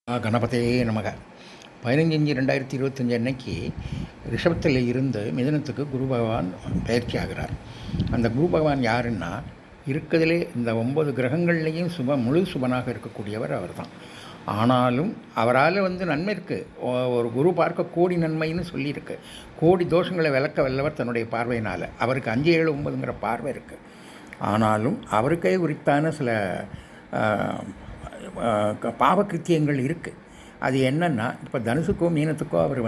கணபதியே நமக 15/5/2025 அன்னைக்கு ரிஷபத்தில் இருந்து மிதுனத்துக்கு குரு பகவான் பயிற்சி ஆகிறார். அந்த குரு பகவான் யாருன்னா, இருக்கிறதுலே இந்த 9 கிரகங்கள்லேயும் முழு சுபனாக இருக்கக்கூடியவர் அவர் தான். ஆனாலும் அவரால் நன்மை இருக்குது. ஒரு குரு பார்க்க கோடி நன்மைன்னு சொல்லியிருக்கு. கோடி தோஷங்களை விளக்க வல்லவர் தன்னுடைய பார்வையினால். அவருக்கு 5, 7, 9ங்கிற பார்வை இருக்குது. ஆனாலும் அவருக்கே உரித்தான சில பாவகிருத்தியங்கள் இருக்குது. அது என்னென்னா, இப்போ தனுசுக்கோ மீனத்துக்கோ அவர்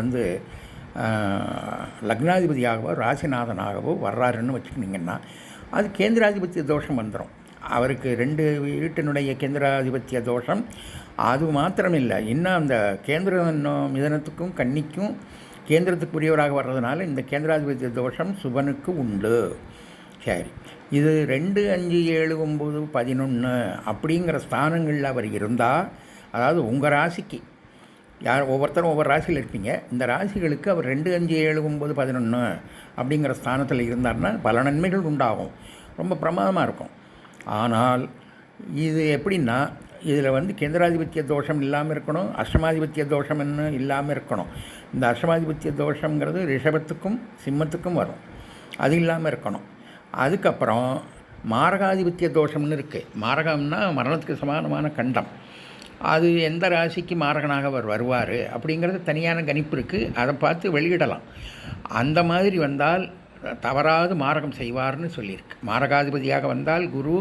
லக்னாதிபதியாகவோ ராசிநாதனாகவோ வர்றாருன்னு வச்சுக்கிட்டிங்கன்னா, அது கேந்திராதிபத்திய தோஷம் வந்துடும். அவருக்கு 2 வீட்டினுடைய கேந்திராதிபத்திய தோஷம். அது மாத்திரமில்லை, இன்னும் அந்த கேந்திர மிதனத்துக்கும் கன்னிக்கும் கேந்திரத்துக்குரியவராக வர்றதுனால இந்த கேந்திராதிபத்திய தோஷம் சுபனுக்கு உண்டு. சரி, இது 2, 5, 7, 9, 11 அப்படிங்கிற ஸ்தானங்களில் அவர் இருந்தால், அதாவது உங்கள் ராசிக்கு ஒவ்வொருத்தரும் ஒவ்வொரு ராசியில் இருப்பீங்க. இந்த ராசிகளுக்கு அவர் 2, 5, 7, 9, 11 அப்படிங்கிற ஸ்தானத்தில் இருந்தார்னா பல நன்மைகள் உண்டாகும். ரொம்ப பிரமாதமாக இருக்கும். ஆனால் இது எப்படின்னா, இதில் கேந்திராதிபத்திய தோஷம் இல்லாமல் இருக்கணும், அஷ்டமாதிபத்திய தோஷம்னு இல்லாமல் இருக்கணும். இந்த அஷ்டமாதிபத்திய தோஷங்கிறது ரிஷபத்துக்கும் சிம்மத்துக்கும் வரும். அது இல்லாமல் இருக்கணும். அதுக்கப்புறம் மாரகாதிபத்திய தோஷம்னு இருக்குது. மாரகம்னா மரணத்துக்கு சமானமான கண்டம். அது எந்த ராசிக்கு மாரகனாக அவர் வருவார் அப்படிங்கிறது தனியான கணிப்பு இருக்குது. அதை பார்த்து வெளியிடலாம். அந்த மாதிரி வந்தால் தவறாது மாரகம் செய்வார்னு சொல்லியிருக்கு. மாரகாதிபதியாக வந்தால் குரு,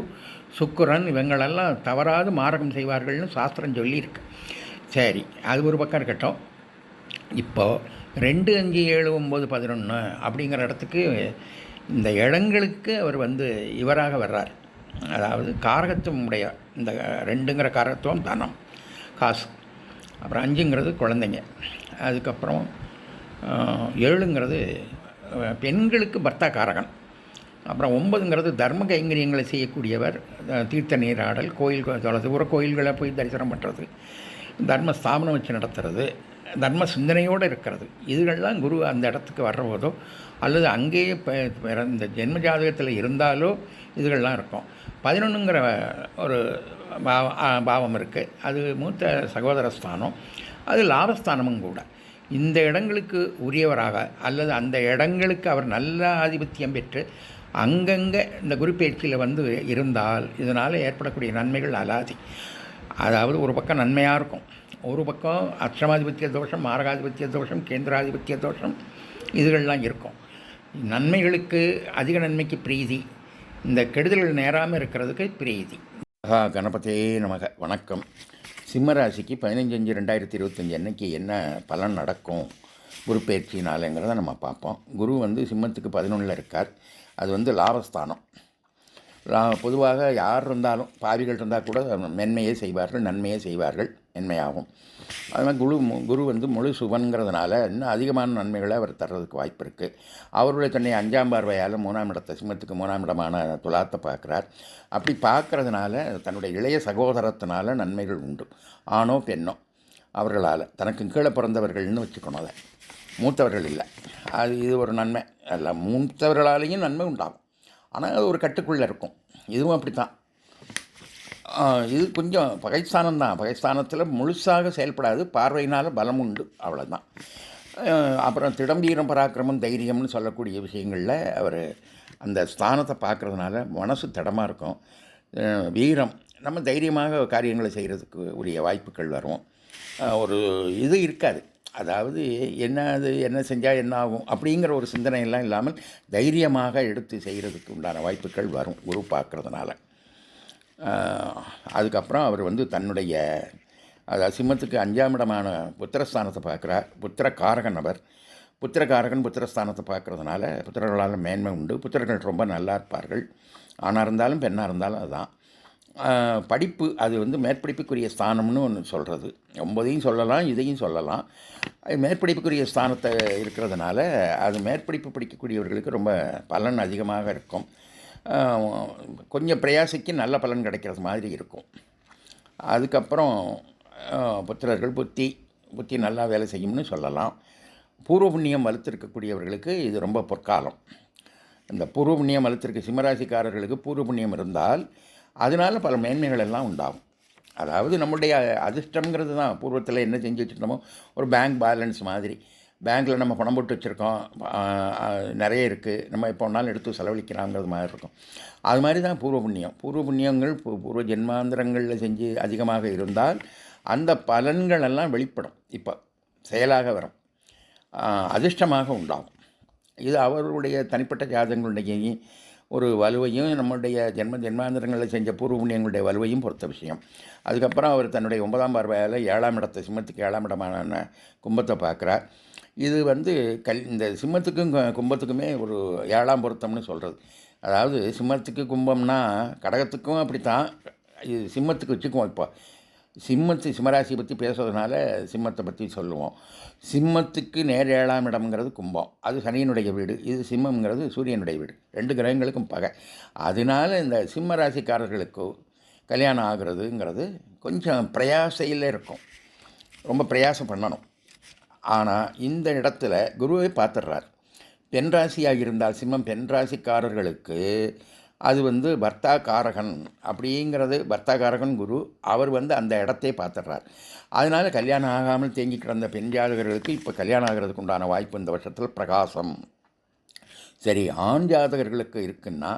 சுக்கிரன் இவங்களெல்லாம் தவறாது மாரகம் செய்வார்கள்னு சாஸ்திரம் சொல்லியிருக்கு. சரி, அது ஒரு பக்கம் இருக்கட்டும். இப்போது 2, 5, 7, 9, 11 அப்படிங்கிற இடத்துக்கு இந்த இடங்களுக்கு அவர் இவராக வர்றார். அதாவது காரகத்துவம் உடைய இந்த 2ங்கிற காரகத்துவம் தனம், காசு. அப்புறம் 5ங்கிறது குழந்தைங்க. அதுக்கப்புறம் 7ங்கிறது பெண்களுக்கு பர்த்தா காரகன். அப்புறம் 9ங்கிறது தர்ம கைங்கரியங்களை செய்யக்கூடியவர். தீர்த்த நீராடல், கோயில் தொலைது, உர கோயில்களை போய் தரிசனம் பண்ணுறது, தர்ம ஸ்தாபனம் வச்சு நடத்துறது, தர்ம சிந்தனையோடு இருக்கிறது. இதுகள்லாம் குரு அந்த இடத்துக்கு வர்ற போதோ அல்லது அங்கேயே இந்த ஜென்ம ஜாதகத்தில் இருந்தாலோ இதுகள்லாம் இருக்கும். 11ங்கிற ஒரு பாவம் இருக்குது. அது மூத்த சகோதர ஸ்தானம். அது லாபஸ்தானமும் கூட. இந்த இடங்களுக்கு உரியவராக அல்லது அந்த இடங்களுக்கு அவர் நல்ல ஆதிபத்தியம் பெற்று அங்கங்கே இந்த குரு பயிற்சியில் இருந்தால் இதனால் ஏற்படக்கூடிய நன்மைகள் அலாதி. அதாவது ஒரு பக்கம் நன்மையாக இருக்கும், ஒரு பக்கம் அஷ்டமாதிபத்திய தோஷம், மாரகாதிபத்திய தோஷம், கேந்திராதிபத்திய தோஷம் இதுகள்லாம் இருக்கும். நன்மைகளுக்கு அதிக நன்மைக்கு பிரீதி, இந்த கெடுதல்கள் நேராமல் இருக்கிறதுக்கு பிரீதி. கணபதியே நமக. வணக்கம். சிம்மராசிக்கு 15/5/2025 அன்னைக்கு என்ன பலன் நடக்கும் குரு பயிற்சினாலங்கிறத நம்ம பார்ப்போம். குரு சிம்மத்துக்கு 11ல் இருக்கார். அது லாபஸ்தானம். பொதுவாக யார் இருந்தாலும், பாவிகள் இருந்தால் கூட மென்மையே செய்வார்கள், நன்மையே செய்வார்கள், மென்மையாகும். அதனால் குரு முழு சுபன்கிறதுனால இன்னும் அதிகமான நன்மைகளை அவர் தர்றதுக்கு வாய்ப்பு இருக்குது. அவருடைய தன்னை 5ஆம் பார்வையால் 3ஆம் இடத்தை, சிம்மத்துக்கு 3ஆம் இடமான துலாத்தை பார்க்குறார். அப்படி பார்க்குறதுனால தன்னுடைய இளைய சகோதரத்தினால நன்மைகள் உண்டு. ஆணோ பெண்ணோ அவர்களால், தனக்கு கீழே பிறந்தவர்கள்னு வச்சுக்கணும். அதை மூத்தவர்கள் இல்லை. இது ஒரு நன்மை அல்ல. மூத்தவர்களாலேயும் நன்மை உண்டாகும். ஆனால் அது ஒரு கட்டுக்குள்ளே இருக்கும். இதுவும் அப்படி தான். இது கொஞ்சம் பகைஸ்தானம் தான். பகைஸ்தானத்தில் முழுசாக செயல்படாது, பார்வையினால் பலம் உண்டு, அவ்வளோதான். அப்புறம் திடம்பீரம், பராக்கிரமம், தைரியம்னு சொல்லக்கூடிய விஷயங்களில் அவர் அந்த ஸ்தானத்தை பார்க்குறதுனால மனசு திடமாக இருக்கும். வீரம், நம்ம தைரியமாக காரியங்களை செய்கிறதுக்கு உரிய வாய்ப்புகள் வரும். ஒரு இது இருக்காது. அதாவது என்ன செஞ்சால் என்ன ஆகும் அப்படிங்கிற ஒரு சிந்தனையெல்லாம் இல்லாமல் தைரியமாக எடுத்து செய்கிறதுக்கு உண்டான வாய்ப்புகள் வரும் குரு பார்க்குறதுனால. அதுக்கப்புறம் அவர் தன்னுடைய, அதாவது சிம்மத்துக்கு 5ஆம் இடமான புத்திரஸ்தானத்தை பார்க்குறார். புத்திரகாரகன் அவர். புத்திரகாரகன் புத்திரஸ்தானத்தை பார்க்குறதுனால புத்திரர்களால் மேன்மை உண்டு. புத்திரர்கள் ரொம்ப நல்லா இருப்பார்கள். ஆணாக இருந்தாலும் பெண்ணாக இருந்தாலும் அதுதான். படிப்பு, அது மேற்படிப்புக்குரிய ஸ்தானம்னு ஒன்று சொல்கிறது. 9ஐயும் சொல்லலாம், இதையும் சொல்லலாம். மேற்படிப்புக்குரிய ஸ்தானத்தை இருக்கிறதுனால அது மேற்படிப்பு படிக்கக்கூடியவர்களுக்கு ரொம்ப பலன் அதிகமாக இருக்கும். கொஞ்சம் பிரயாசிக்கு நல்ல பலன் கிடைக்கிறது மாதிரி இருக்கும். அதுக்கப்புறம் புத்திரர்கள் புத்தி நல்லா வேலை செய்யும்னு சொல்லலாம். பூர்வ புண்ணியம் வலுத்திருக்கக்கூடியவர்களுக்கு இது ரொம்ப பொற்காலம். இந்த பூர்வ புண்ணியம் வலுத்திருக்க சிம்மராசிக்காரர்களுக்கு பூர்வ புண்ணியம் இருந்தால் அதனால் பல மேன்மைகள் எல்லாம் உண்டாகும். அதாவது நம்முடைய அதிர்ஷ்டம்ங்கிறது தான் பூர்வத்தில் என்ன செஞ்சு வச்சுருந்தோமோ ஒரு பேங்க் பேலன்ஸ் மாதிரி. பேங்க்கில் நம்ம பணம் போட்டு வச்சுருக்கோம், நிறைய இருக்குது, நம்ம எப்போ வேணாலும் எடுத்து செலவழிக்கலாங்கிறது மாதிரி இருக்கும். அது மாதிரி தான் பூர்வ புண்ணியம். பூர்வ புண்ணியங்கள் பூர்வ ஜென்மாந்திரங்களில் செஞ்சு அதிகமாக இருந்தால் அந்த பலன்கள் எல்லாம் வெளிப்படும், இப்போ செயலாக வரும், அதிர்ஷ்டமாக உண்டாகும். இது அவர்களுடைய தனிப்பட்ட ஜாதகங்களுடைய ஒரு வலுவையும் நம்முடைய ஜென்மாந்திரங்களில் செஞ்ச பூர்வ புண்ணியங்களுடைய வலுவையும் பொறுத்த விஷயம். அதுக்கப்புறம் அவர் தன்னுடைய 9ஆம் பார்வையால் 7ஆம் இடத்தை, சிம்மத்துக்கு 7ஆம் இடமான கும்பத்தை பார்க்குறார். இது இந்த சிம்மத்துக்கும் கும்பத்துக்குமே ஒரு 7ஆம் பொருத்தம்னு சொல்கிறது. அதாவது சிம்மத்துக்கு கும்பம்னா கடகத்துக்கும் அப்படித்தான், இது சிம்மத்துக்கு வச்சுக்குவோம். இப்போ சிம்மராசியை பற்றி பேசுறதுனால சிம்மத்தை பற்றி சொல்லுவோம். சிம்மத்துக்கு நேர் 7ஆம் இடம்ங்கிறது கும்பம், அது சனியினுடைய வீடு. இது சிம்மங்கிறது சூரியனுடைய வீடு, 2 கிரகங்களுக்கும் பகை. அதனால இந்த சிம்ம ராசிக்காரர்களுக்கு கல்யாணம் ஆகிறதுங்கிறது கொஞ்சம் பிரயாசையில் இருக்கும், ரொம்ப பிரயாசம் பண்ணணும். ஆனால் இந்த இடத்துல குருவை பார்த்துடுறார். பெண் ராசியாக இருந்தால் சிம்மம் பெண் ராசிக்காரர்களுக்கு அது பர்த்தா காரகன் அப்படிங்கிறது, பர்த்தா காரகன் குரு, அவர் அந்த இடத்தை பார்த்துடுறார். அதனால் கல்யாணம் ஆகாமல் தேங்கி கிடந்த பெண் ஜாதகர்களுக்கு இப்போ கல்யாணம் ஆகிறதுக்கு உண்டான வாய்ப்பு இந்த வருஷத்தில் பிரகாசம். சரி, ஆண் ஜாதகர்களுக்கு இருக்குன்னா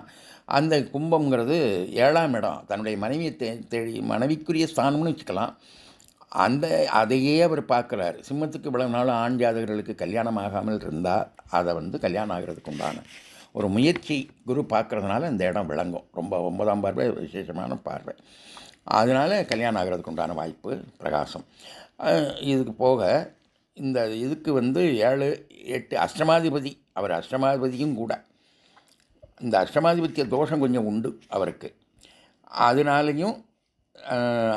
அந்த கும்பம்ங்கிறது 7ஆம் இடம், தன்னுடைய மனைவியை மனைவிக்குரிய ஸ்தானம்னு வச்சுக்கலாம். அதையே அவர் பார்க்குறார். சிம்மத்துக்கு இவ்வளவு நாள் ஆண் ஜாதகர்களுக்கு கல்யாணம் ஆகாமல் இருந்தால் அதை கல்யாணம் ஆகிறதுக்கு உண்டான ஒரு முயற்சி குரு பார்க்குறதுனால இந்த இடம் விளங்கும். ரொம்ப 9ஆம் பார்வை விசேஷமான பார்வை, அதனால் கல்யாணம் ஆகிறதுக்கு உண்டான வாய்ப்பு பிரகாசம். இதுக்கு போக இந்த இதுக்கு 7, 8 அஷ்டமாதிபதி, அவர் அஷ்டமாதிபதியும் கூட. இந்த அஷ்டமாதிபத்திய தோஷம் கொஞ்சம் உண்டு அவருக்கு. அதனாலையும்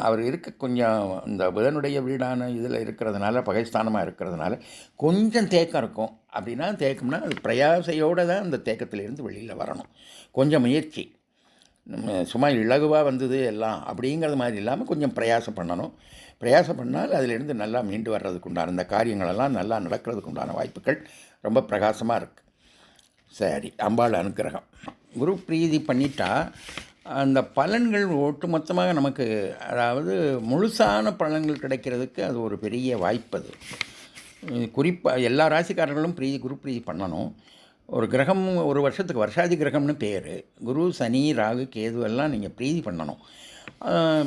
அவர் கொஞ்சம் இந்த புதனுடைய வீடான இதில் இருக்கிறதுனால, பகைஸ்தானமாக இருக்கிறதுனால கொஞ்சம் தேக்கம் இருக்கும். அப்படின்னா தேக்கம்னா அது பிரயாசையோடு தான் அந்த தேக்கத்திலேருந்து வெளியில் வரணும். கொஞ்சம் முயற்சி, சும்மா இலகுவாக வந்தது எல்லாம் அப்படிங்கிறது மாதிரி இல்லாமல் கொஞ்சம் பிரயாசம் பண்ணணும். பிரயாசம் பண்ணால் அதிலிருந்து நல்லா மீண்டு வர்றதுக்கு உண்டான இந்த காரியங்களெல்லாம் நல்லா நடக்கிறதுக்கு உண்டான வாய்ப்புகள் ரொம்ப பிரகாசமாக இருக்குது. சரி, அம்பாள் அனுக்கிரகம், குரு பிரீதி பண்ணிட்டா அந்த பலன்கள் ஒட்டுமொத்தமாக நமக்கு, அதாவது முழுசான பலன்கள் கிடைக்கிறதுக்கு அது ஒரு பெரிய வாய்ப்பு. அது குறிப்பாக எல்லா ராசிக்காரர்களும் குரு பிரீதி பண்ணணும். ஒரு கிரகம் ஒரு வருஷத்துக்கு வருஷாதி கிரகம்னு பேர், குரு சனி ராகு கேது எல்லாம் நீங்கள் பிரீதி பண்ணணும்.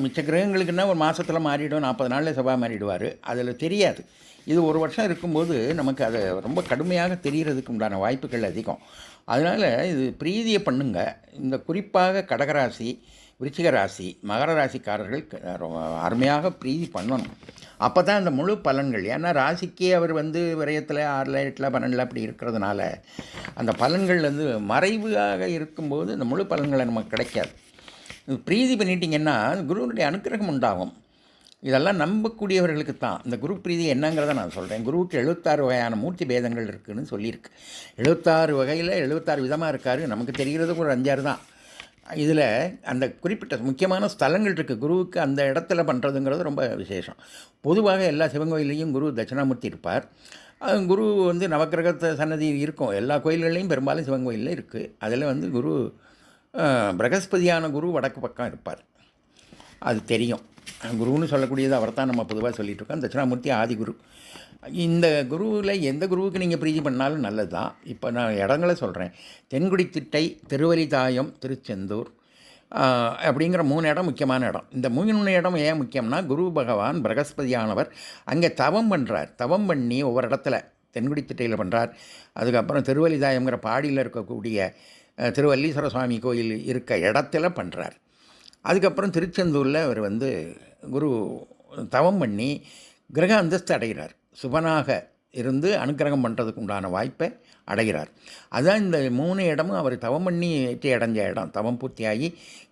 மிச்ச கிரகங்களுக்குன்னா ஒரு மாதத்தில் மாறிடும், 40 நாளில் செவ்வாய் மாறிடுவார், அதில் தெரியாது. இது ஒரு வருஷம் இருக்கும்போது நமக்கு அதை ரொம்ப கடுமையாக தெரிகிறதுக்கு உண்டான வாய்ப்புகள் அதிகம். அதனால் இது பிரீதியை பண்ணுங்க. இந்த குறிப்பாக கடகராசி, விருச்சிக ராசி, மகர ராசிக்காரர்கள் அருமையாக பிரீதி பண்ணணும். அப்போ தான் அந்த முழு பலன்கள், ஏன்னா ராசிக்கே அவர் விரயத்தில் 6, 8, 12 அப்படி இருக்கிறதுனால அந்த பலன்கள் மறைவாக இருக்கும்போது இந்த முழு பலன்களை நமக்கு கிடைக்காது. பிரீதி பண்ணிட்டீங்கன்னா குருவனுடைய அனுக்கிரகம் உண்டாகும். இதெல்லாம் நம்பக்கூடியவர்களுக்கு தான் இந்த குரு பிரீதி என்னங்கிறத நான் சொல்கிறேன். குருவுக்கு 76 வகையான மூர்த்தி பேதங்கள் இருக்குதுன்னு சொல்லியிருக்கு. 76 வகையில் 76 விதமாக இருக்கார். நமக்கு தெரிகிறதுக்கு ஒரு 5-6 தான். இதில் அந்த குறிப்பிட்ட முக்கியமான ஸ்தலங்கள் இருக்குது குருவுக்கு, அந்த இடத்துல பண்ணுறதுங்கிறது ரொம்ப விசேஷம். பொதுவாக எல்லா சிவன் குரு தட்சிணாமூர்த்தி இருப்பார். குரு நவக்கிரகத்தை சன்னதி இருக்கும், எல்லா கோயில்கள்லையும் பெரும்பாலும் சிவன் கோயிலில் இருக்குது. அதில் குரு பிரகஸ்பதியான குரு வடக்கு பக்கம் இருப்பார், அது தெரியும். குருன்னு சொல்லக்கூடியது அவர் தான் நம்ம பொதுவாக சொல்லிகிட்ருக்கோம். தட்சிணாமூர்த்தி ஆதிகுரு. இந்த குருவில் எந்த குருவுக்கு நீங்கள் பிரீதி பண்ணாலும் நல்லது தான். இப்போ நான் இடங்களை சொல்கிறேன். தென்குடித்திட்டை, திருவலிதாயம், திருச்செந்தூர் அப்படிங்கிற 3 இடம் முக்கியமான இடம். இந்த 3 இடம் ஏன் முக்கியம்னா, குரு பகவான் பிரகஸ்பதியானவர் அங்கே தவம் பண்ணுறார். தவம் பண்ணி ஒவ்வொரு இடத்துல தென்குடித்திட்டையில் பண்ணுறார். அதுக்கப்புறம் திருவலிதாயங்கிற பாடியில் இருக்கக்கூடிய திருவல்லீஸ்வர சுவாமி கோயில் இருக்க இடத்துல பண்ணுறார். அதுக்கப்புறம் திருச்செந்தூரில் அவர் குரு தவம் பண்ணி கிரக அந்தஸ்து அடைகிறார். சுபனாக இருந்து அனுக்கிரகம் பண்ணுறதுக்கு உண்டான வாய்ப்பை அடைகிறார். அதுதான் இந்த 3 இடமும் அவர் தவம் பண்ணி வெற்றி அடைஞ்ச இடம், தவம் பூர்த்தியாகி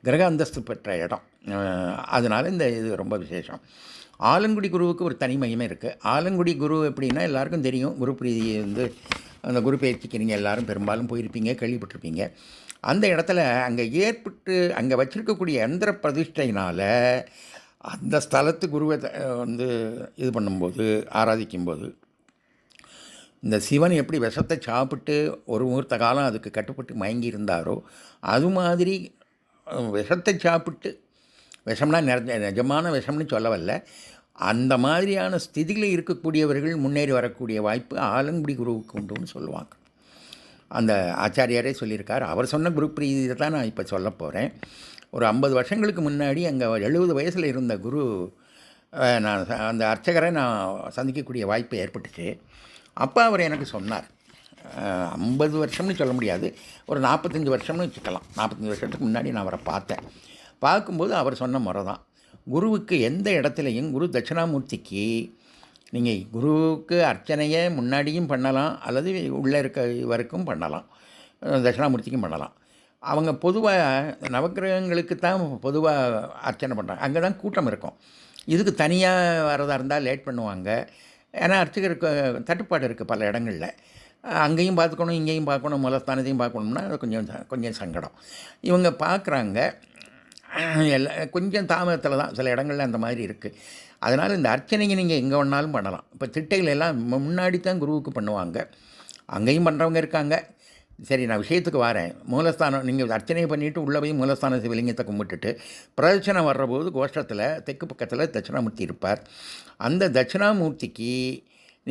கிரக அந்தஸ்து பெற்ற இடம். அதனால் இது ரொம்ப விசேஷம். ஆலங்குடி குருவுக்கு ஒரு தனி மகிமை இருக்குது. ஆலங்குடி குரு எப்படின்னா எல்லாருக்கும் தெரியும். குரு பிரீதி அந்த குரு பயிற்சிக்கு நீங்கள் எல்லோரும் பெரும்பாலும் போயிருப்பீங்க, கேள்விப்பட்டிருப்பீங்க. அந்த இடத்துல அங்கே ஏற்பட்டு அங்கே வச்சுருக்கக்கூடிய யந்திர பிரதிஷ்டையினால் அந்த ஸ்தலத்து குருவை இது பண்ணும்போது, ஆராதிக்கும்போது, இந்த சிவன் எப்படி விஷத்தை சாப்பிட்டு ஒரு முகூர்த்த காலம் அதுக்கு கட்டுப்பட்டு மயங்கி இருந்தாரோ, அது மாதிரி விஷத்தை சாப்பிட்டு விஷம்னா நிஜமான விஷம்னு சொல்ல வரல. அந்த மாதிரியான ஸ்திதியில் இருக்கக்கூடியவர்கள் முன்னேறி வரக்கூடிய வாய்ப்பு ஆலங்குடி குருவுக்கு உண்டுன்னு சொல்லுவாங்க. அந்த ஆச்சாரியாரே சொல்லியிருக்கார். அவர் சொன்ன குரு பிரீதியை தான் நான் இப்போ சொல்ல போகிறேன். ஒரு 50 வருஷங்களுக்கு முன்னாடி அங்கே 70 வயசில் இருந்த குரு, நான் அந்த அர்ச்சகரை நான் சந்திக்கக்கூடிய வாய்ப்பு ஏற்பட்டுச்சு. அப்போ அவர் எனக்கு சொன்னார், 50 வருஷம்னு சொல்ல முடியாது, ஒரு 45 வருஷம்னு வச்சுக்கலாம். 45 வருஷத்துக்கு முன்னாடி நான் அவரை பார்த்தேன். பார்க்கும்போது அவர் சொன்ன முறை தான், குருவுக்கு எந்த இடத்துலையும் குரு தட்சிணாமூர்த்திக்கு நீங்கள் குருவுக்கு அர்ச்சனையை முன்னாடியும் பண்ணலாம், அல்லது உள்ளே இருக்க வரைக்கும் பண்ணலாம், தட்சிணாமூர்த்திக்கும் பண்ணலாம். அவங்க பொதுவாக நவக்கிரகங்களுக்கு தான் பொதுவாக அர்ச்சனை பண்ணுறாங்க. அங்கே தான் கூட்டம் இருக்கும். இதுக்கு தனியாக வரதாக இருந்தால் லேட் பண்ணுவாங்க. ஏன்னா அர்ச்சகருக்கு தட்டுப்பாடு இருக்குது பல இடங்களில். அங்கேயும் பார்த்துக்கணும், இங்கேயும் பார்க்கணும், மூலஸ்தானத்தையும் பார்க்கணும்னா அது கொஞ்சம் சங்கடம். இவங்க பார்க்குறாங்க, கொஞ்சம் தாமதத்தில் தான், சில இடங்களில் அந்த மாதிரி இருக்குது. அதனால் இந்த அர்ச்சனைக்கு நீங்கள் எங்கே வேணாலும் பண்ணலாம். இப்போ திட்டைகள் எல்லாம் முன்னாடி தான் குருவுக்கு பண்ணுவாங்க, அங்கேயும் பண்ணுறவங்க இருக்காங்க. சரி, நான் விஷயத்துக்கு வரேன். மூலஸ்தானம் நீங்கள் அர்ச்சனை பண்ணிவிட்டு உள்ளே போய் மூலஸ்தான சிவலிங்கத்தை கும்பிட்டுட்டு பிரதட்சணம் வர்றபோது கோஷ்டத்தில் தெற்கு பக்கத்தில் தட்சிணாமூர்த்தி இருப்பார். அந்த தட்சிணாமூர்த்திக்கு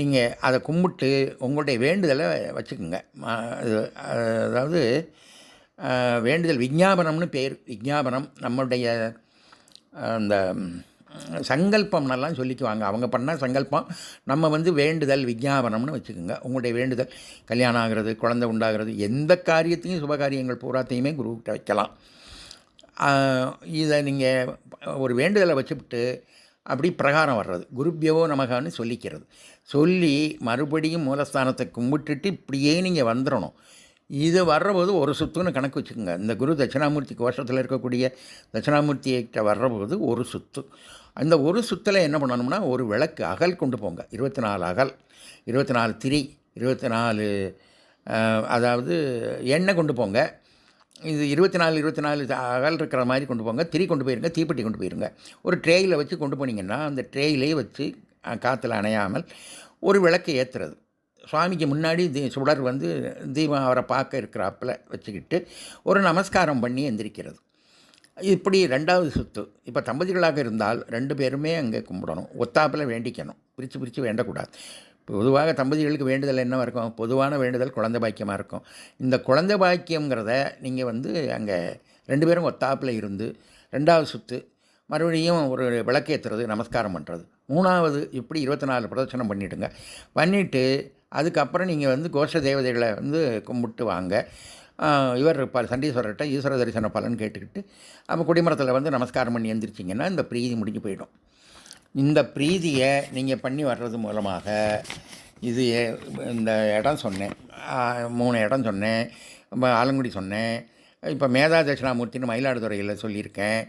நீங்கள் அதை கும்பிட்டு உங்களுடைய வேண்டுதலை வச்சுக்கோங்க. அதாவது வேண்டுதல் விஞ்ஞாபனம்னு பேர். விஞ்ஞாபனம் நம்முடைய அந்த சங்கல்பம்னெல்லாம் சொல்லிக்குவாங்க. அவங்க பண்ணால் சங்கல்பம், நம்ம வேண்டுதல் விஞ்ஞாபனம்னு வச்சுக்கோங்க. உங்களுடைய வேண்டுதல் கல்யாணம் ஆகிறது, குழந்தை உண்டாகிறது, எந்த காரியத்தையும் சுபகாரியங்கள் பூராத்தையுமே குருக்கிட்ட வைக்கலாம். இதை நீங்கள் ஒரு வேண்டுதலை வச்சுவிட்டு அப்படி பிரகாரம் வர்றது, குருபியோ நமகான்னு சொல்லிக்கிறது. சொல்லி மறுபடியும் மூலஸ்தானத்தை கும்பிட்டுட்டு இப்படியே நீங்கள் வந்துடணும். இது வர்றபோது ஒரு சுற்றுன்னு கணக்கு வச்சுக்கோங்க. இந்த குரு தட்சிணாமூர்த்தி கோஷத்தில் இருக்கக்கூடிய தட்சிணாமூர்த்திகிட்ட வர்றபோது ஒரு சுற்று. அந்த ஒரு சுற்றில் என்ன பண்ணணும்னா, ஒரு விளக்கு அகல் கொண்டு போங்க. 24 அகல், 24 திரி, 24 அதாவது எண்ணெய் கொண்டு போங்க. இது 24 அகல் இருக்கிற மாதிரி கொண்டு போங்க. திரி கொண்டு போயிருங்க, தீப்பெட்டி கொண்டு போயிருங்க. ஒரு ட்ரேயில் வச்சு கொண்டு போனீங்கன்னா அந்த ட்ரேயிலே வச்சு காற்றுல அணையாமல் ஒரு விளக்கு ஏற்றுறது. சுவாமிக்கு முன்னாடி சுடர் தீபம் அவரை பார்க்க இருக்கிறாப்பில் வச்சுக்கிட்டு ஒரு நமஸ்காரம் பண்ணி எந்திரிக்கிறது. இப்படி 2வது சுற்று. இப்போ தம்பதிகளாக இருந்தால் 2 பேருமே அங்கே கும்பிடணும், ஒத்தாப்பில் வேண்டிக்கணும், பிரித்து வேண்டக்கூடாது. பொதுவாக தம்பதிகளுக்கு வேண்டுதல் என்னவாக இருக்கும்? பொதுவான வேண்டுதல் குழந்தை பாக்கியமாக இருக்கும். இந்த குழந்தை பாக்கியங்கிறத நீங்கள் அங்கே 2 பேரும் ஒத்தாப்பில் இருந்து 2வது சுற்று மறுபடியும் ஒரு விளக்கேற்றுறது, நமஸ்காரம் பண்ணுறது. 3வது இப்படி 24 பிரதட்சணம் பண்ணிவிடுங்க. பண்ணிவிட்டு அதுக்கப்புறம் நீங்கள் கோஷ தேவதைகளை கும்பிட்டு வாங்க. இவர் இருப்பார் சண்டீஸ்வரர்கிட்ட ஈஸ்வர தரிசன பலன் கேட்டுக்கிட்டு அப்போ கொடிமரத்தில் நமஸ்காரம் பண்ணி எழுந்திரிச்சிங்கன்னா இந்த பிரீதி முடிஞ்சு போயிடும். இந்த பிரீதியை நீங்கள் பண்ணி வர்றது மூலமாக இது இந்த இடம் சொன்னேன், 3 இடம் சொன்னேன், ஆலங்குடி சொன்னேன், இப்போ மேதா தட்சிணாமூர்த்தின்னு மயிலாடுதுறையில் சொல்லியிருக்கேன்.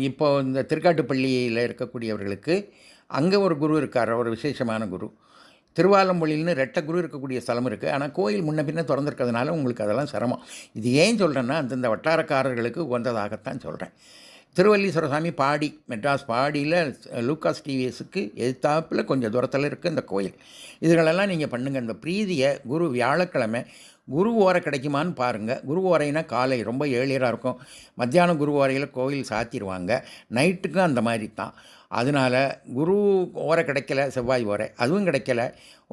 இப்போது இந்த திருக்காட்டுப்பள்ளியில் இருக்கக்கூடியவர்களுக்கு அங்கே ஒரு குரு இருக்கார், ஒரு விசேஷமான குரு. திருவாலம்பொழில்னு 2 குரு இருக்கக்கூடிய ஸ்தலம் இருக்குது. ஆனால் கோயில் முன்ன பின்ன திறந்துருக்கிறதுனால உங்களுக்கு அதெல்லாம் சிரமம். இது ஏன் சொல்கிறேன்னா, அந்தந்த வட்டாரக்காரர்களுக்கு உகந்ததாகத்தான் சொல்கிறேன். திருவல்லீஸ்வர சாமி பாடி, மெட்ராஸ் பாடியில் லூக்காஸ் டிவிஎஸ்க்கு எதிர்த்தாப்பில் கொஞ்சம் தூரத்தில் இருக்குது இந்த கோயில். இதுகளெல்லாம் நீங்கள் பண்ணுங்கள். இந்த பிரீதியை குரு வியாழக்கிழமை குரு ஓரை கிடைக்குமான்னு பாருங்கள். குரு ஓரைனா காலை ரொம்ப ஏழியராக இருக்கும், மத்தியானம் குரு ஓரையில் கோயில் சாத்திடுவாங்க, நைட்டுக்கும் அந்த மாதிரி தான். அதனால் குரு ஓரை கிடைக்கல, செவ்வாய் ஓரை அதுவும் கிடைக்கல,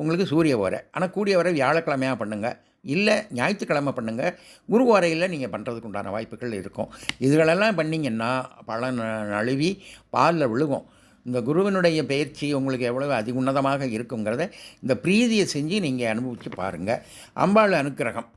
உங்களுக்கு சூரிய ஓரை. ஆனால் கூடிய வரை வியாழக்கிழமையாக பண்ணுங்கள், இல்லை ஞாயிற்றுக்கிழமை பண்ணுங்கள். குரு ஓரையில் நீங்கள் பண்ணுறதுக்கு உண்டான வாய்ப்புகள் இருக்கும். இதுகளெல்லாம் பண்ணிங்கன்னா பலன் நழுவி பாலில் விழுகும். இந்த குருவினுடைய பயிற்சி உங்களுக்கு எவ்வளவு அதிகுன்னதமாக இருக்குங்கிறத இந்த பிரீதியை செஞ்சு நீங்கள் அனுபவித்து பாருங்கள். அம்பாள் அனுக்கிரகம்